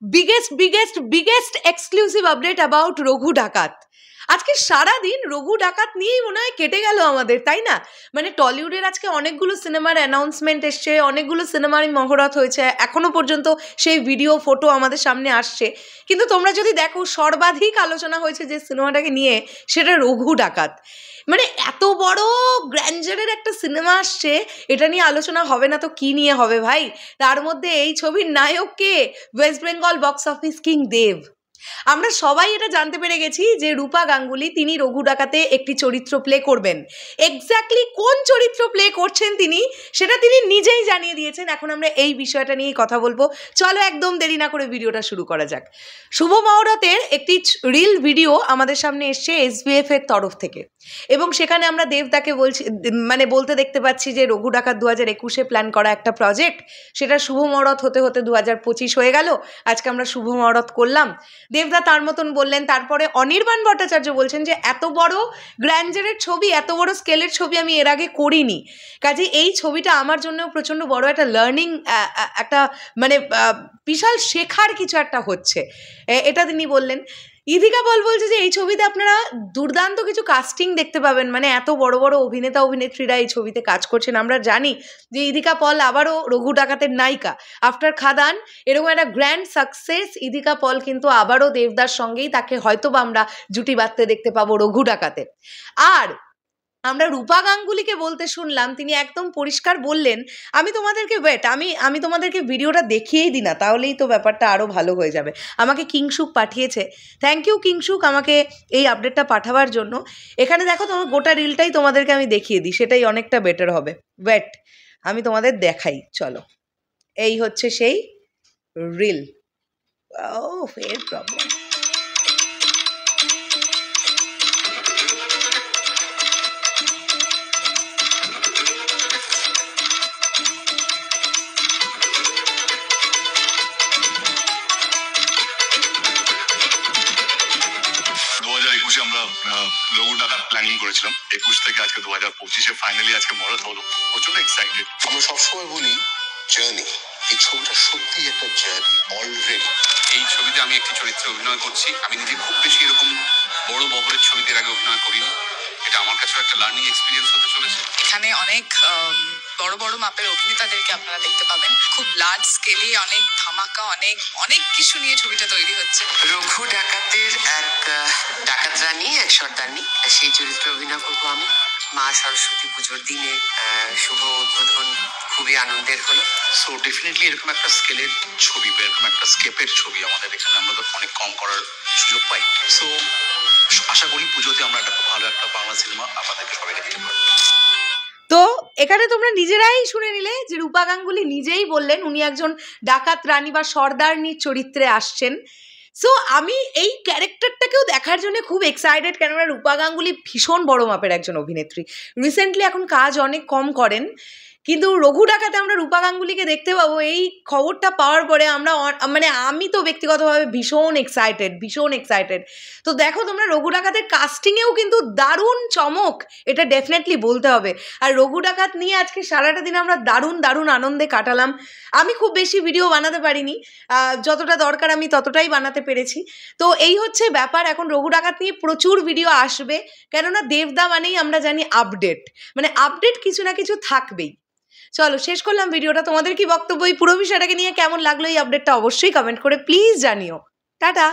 Biggest exclusive update about Raghu ডাকাত। আজকে সারাদিন রঘু ডাকাত নিয়েই মনে হয় কেটে গেল আমাদের, তাই না? মানে টলিউডের আজকে অনেকগুলো সিনেমার অ্যানাউন্সমেন্ট এসছে, অনেকগুলো সিনেমার মহরত হয়েছে, এখনো পর্যন্ত সেই ভিডিও ফটো আমাদের সামনে আসছে। কিন্তু তোমরা যদি দেখো, সর্বাধিক আলোচনা হয়েছে যে সিনেমাটাকে নিয়ে, সেটা রঘু ডাকাত। মানে এত বড় গ্র্যান্ডারের একটা সিনেমা আসছে, এটা নিয়ে আলোচনা হবে না তো কি নিয়ে হবে ভাই? তার মধ্যে এই ছবির নায়ক কে? West Bengal box office king Dev. আমরা সবাই এটা জানতে পেরে গেছি যে রূপা গাঙ্গুলি তিনি রঘু ডাকাতে একটি চরিত্র প্লে করবেন। এক্স্যাক্টলি কোন চরিত্র প্লে করছেন তিনি, সেটা তিনি নিজেই জানিয়ে দিয়েছেন। এখন আমরা এই বিষয়টা নিয়ে কথা বলবো। চলো একদম দেরি না করে ভিডিওটা শুরু করা যাক। শুভ মহরতের একটি রিল ভিডিও আমাদের সামনে এসছে SBF এর তরফ থেকে, এবং সেখানে আমরা দেবদাকে বলতে দেখতে পাচ্ছি যে রঘু ডাকাত 2021-এ প্ল্যান করা একটা প্রজেক্ট, সেটা শুভ মহরত হতে হতে 2025 হয়ে গেল। আজকে আমরা শুভ মহরত করলাম। দেবদা তার মতন বললেন। তারপরে অনির্বাণ ভট্টাচার্য বলছেন যে এত বড় গ্র্যান্ডারের ছবি, এত বড় স্কেলের ছবি আমি এর আগে করিনি, কাজে এই ছবিটা আমার জন্য প্রচণ্ড বড় একটা লার্নিং, একটা বিশাল শেখার কিছু একটা হচ্ছে, এটা তিনি বললেন। ইদিকা পল বলছে যে এই ছবিতে আপনারা দুর্দান্ত কিছু কাস্টিং দেখতে পাবেন, মানে এত বড় বড় অভিনেতা অভিনেত্রীরা এই ছবিতে কাজ করছেন। আমরা জানি যে ইদিকা পল আবারও রঘু ডাকাতের নায়িকা। আফটার খাদান এরকম একটা গ্র্যান্ড সাকসেস, ইদিকা পল কিন্তু আবারও দেবদার সঙ্গেই তাকে হয়তো বা আমরা জুটি বাঁধতে দেখতে পাবো রঘু ডাকাতে। আর আমরা রূপা গাঙ্গুলিকে বলতে শুনলাম, তিনি একদম পরিষ্কার বললেন, আমি তোমাদেরকে আমি তোমাদেরকে ভিডিওটা দেখিয়েই দিই না, তাহলেই তো ব্যাপারটা আরও ভালো হয়ে যাবে। আমাকে কিংশুক পাঠিয়েছে, থ্যাংক ইউ কিংশুক আমাকে এই আপডেটটা পাঠাবার জন্য। এখানে দেখো, তোমার গোটা রিলটাই তোমাদেরকে আমি দেখিয়ে দিই, সেটাই অনেকটা বেটার হবে। আমি তোমাদের দেখাই, চলো। এই হচ্ছে সেই রিল। এর প্রবলেম। আমরা রঘু ডাকাত প্ল্যানিং করেছিলাম 21 থেকে আজকে 2025-এ ফাইনালি আজকে মহরত হলো। প্রচন্ড এক্সাইটেড। আমরা সবসময় বলি জার্নি, এই ছবিটা সত্যি একটা জার্নি। অলরেডি এই ছবিতে আমি একটি চরিত্রে অভিনয় করছি। আমি নিজে খুব বেশি এরকম বড় বহরের ছবিতে আগে অভিনয় করিনি। এটা আমার কাছেও একটা লার্নিং এক্সপিরিয়েন্স হতে চলেছে। এখানে অনেক বড় বড় মাপের অভিনেতাদেরকে আপনারা দেখতে পাবেন। খুব লার্জ স্কেলে অনেক ধামাকা, অনেক কিছু নিয়ে ছবিটা তৈরি হচ্ছে। রঘু ডাকাতের এক ডাকাত রানী, এক সর্দারনী, সেই চরিত্রে অভিনয় করবো আমি। মা সরস্বতী পুজোর দিনে শুভ উদ্বোধন খুবই আনন্দের হলো। সো ডেফিনেটলি এরকম একটা স্কেলের ছবি বা এরকম একটা স্কেপের ছবি আমাদের এখানে আমরা অনেক কম করার সুযোগ পাই। সো আশা করি পুজোতে আমরা একটা খুব ভালো একটা বাংলা সিনেমা আপনাদেরকে সবাইকে দিতে পারবো। তো এখানে তোমরা নিজেরাই শুনে নিলে যে রূপা গাঙ্গুলি নিজেই বললেন উনি একজন ডাকাত রানী বা সর্দারনির চরিত্রে আসছেন। সো আমি এই ক্যারেক্টারটাকেও দেখার জন্য খুব এক্সাইটেড, কেননা রূপা গাঙ্গুলি ভীষণ বড় মাপের একজন অভিনেত্রী। রিসেন্টলি এখন কাজ অনেক কম করেন, কিন্তু রঘু ডাকাতে আমরা রূপা গাঙ্গুলিকে দেখতে পাবো। এই খবরটা পাওয়ার পরে আমরা আমি তো ব্যক্তিগতভাবে ভীষণ এক্সাইটেড। তো দেখো তোমরা, রঘু ডাকাতের কাস্টিংয়েও কিন্তু দারুণ চমক, এটা ডেফিনেটলি বলতে হবে। আর রঘু ডাকাত নিয়ে আজকে সারাটা দিন আমরা দারুণ আনন্দে কাটালাম। আমি খুব বেশি ভিডিও বানাতে পারিনি, যতটা দরকার আমি ততটাই বানাতে পেরেছি। তো এই হচ্ছে ব্যাপার। এখন রঘু ডাকাত নিয়ে প্রচুর ভিডিও আসবে, কেননা দেবদা মানেই আমরা জানি আপডেট কিছু না কিছু থাকবেই। চলো শেষ করলাম ভিডিওটা। তোমাদের কি বক্তব্য এই পুরো বিষয়টাকে নিয়ে? কেমন লাগলো এই আপডেটটা অবশ্যই কমেন্ট করে প্লিজ জানিও। টাটা।